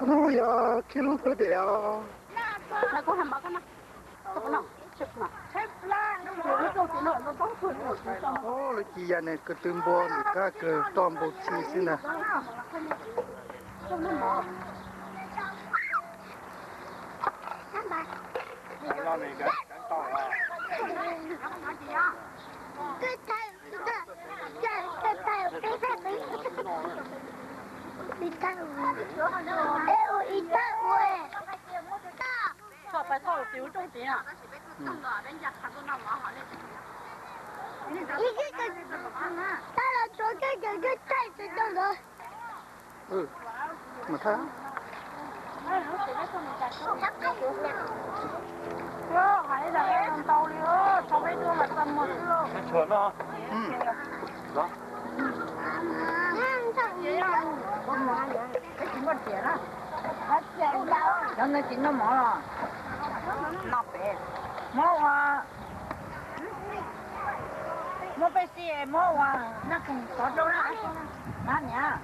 Ôi ya, cái lúc đó đi à. Nó có hàm bạc cái nào? Có nào? Chụp nào? Ô, là chị nhà này cái tương bò này cả cái tôm bột chi xin nè. Lo này cái tỏi à. Sao phải thâu tiểu trong tiền à? Ừ, mà thấy. Hãy là con tàu đi ơ, tàu mấy đứa mà tầm một luôn. Chuẩn đó. Đó. Cái chuyện mất tiền á. Cho nên chuyện nó mở rồi. Nó bể. Mở à. Mở bể xe mở à. Nó cũng có đâu đó. Nó nhá.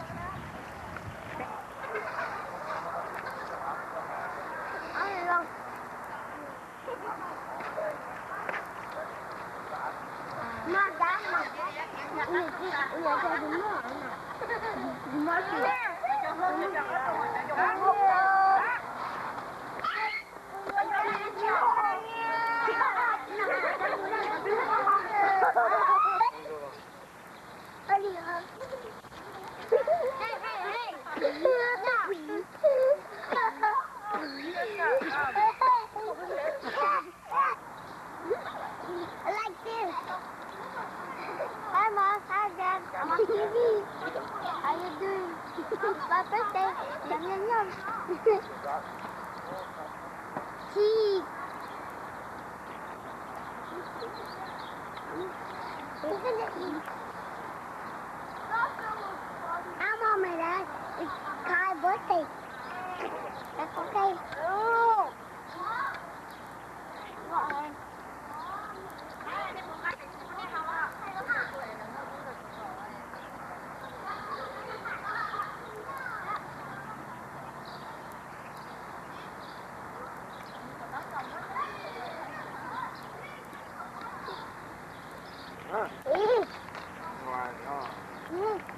Ngoài đó.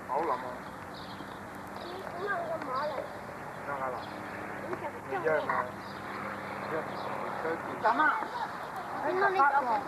Ấu lắm không? Nó là lắm. Bây giờ mà. Cảm ơn. Nó đi đâu rồi?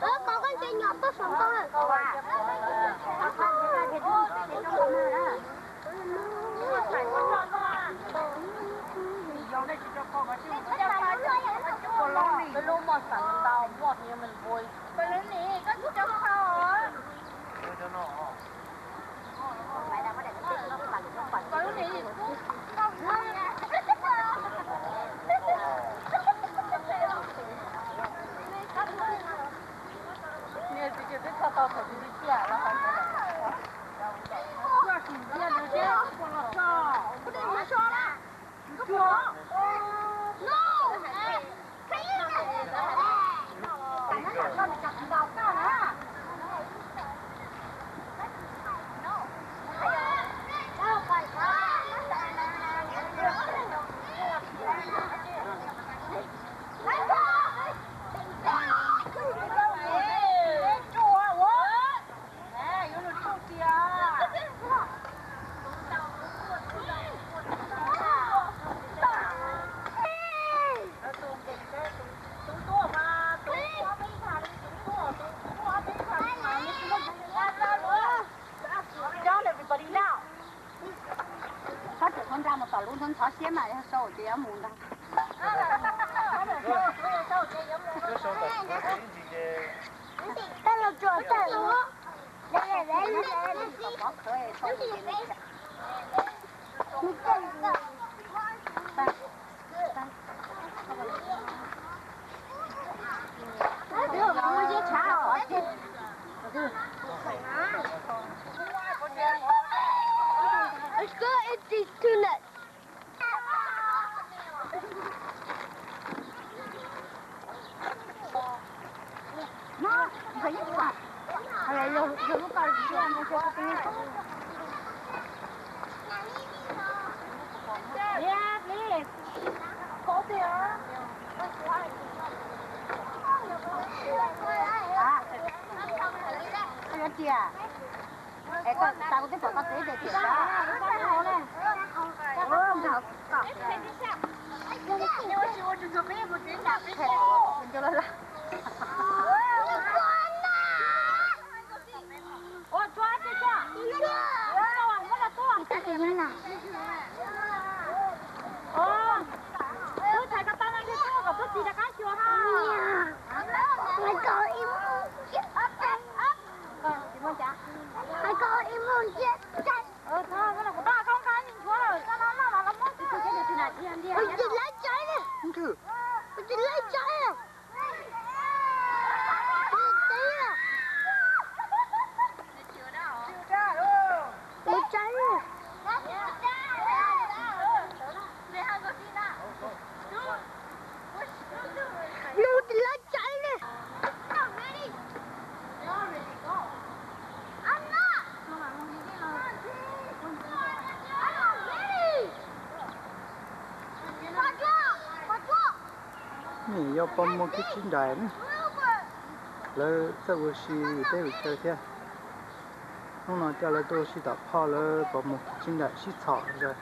Có con chơi nhỏ tốt sống không ạ? Cái lúc mà sẵn tàu một như mình vui. Cái lúc này có chút trong sao á. Cái lúc này thì nghe thì cái sao tao phải đi kia là phải qua thì kia được chứ. Sao? Cái này mà sao đó? Chưa. con ra một tàu luôn thân thỏ xé mà sâu thì ấm mùn đâu. Cái là chuột Let's go eat these tunas. No, phải nhất quả. Rồi lúc coi chị ăn cho cái tí. Yeah, please. Có tiền. Cái gì à? Ê, con tao cái phở con tí để tiền đó. Không được. Cho nó ra. Ôi, choa chứ choa. Cái gì nữa nào? Tôi thấy cái tay này cái chỗ của tôi chỉ là cái chùa ha. Mày có im chết. Chị muốn chả? Mày có im chết. Thôi, cái này của ta không cái nhìn chúa rồi. Sao nó mất cái cái này thì là chị ăn đi. Mày chỉ lấy trái nè. Không thử. Mày chỉ lấy trái nè. Lấy trái nè. Nó chỉ lấy trái nè. Nè, yo bom một cái chín đại nữa. Lỡ sao vừa xì để bị chơi thế. Không nói cho là tôi xì đập泡lỡ bom một chín đại xì thọ rồi.